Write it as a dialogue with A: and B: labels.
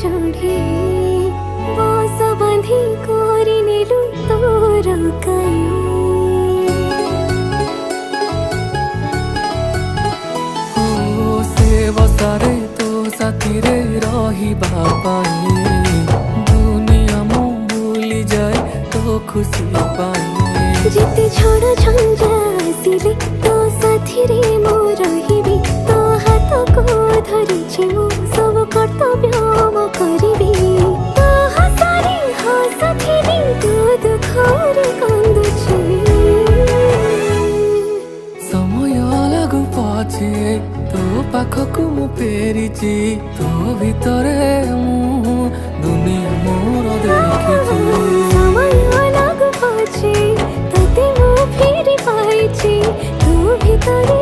A: चढ़ी बस बांधी कोरी नेलु तोर काई
B: से बसारे तो साथी रे रही बापाई दुनिया मु भूली जाए तो खुशी पाई
A: जिते झड़ झंझा आसिले तो साथी रे मो रहिबी तो हाथ को धरिछि मु सब कर्तव्य म करिबी तो हसारी हसथिबी तू दुखरे कांदुछि
B: समय लागू पछे तो पाखकु मु फेरिछि तो भितरे मु दुनिया मोर देखिछि
A: समय लागू पछे तते मु फेरि पाइछि तू भितरे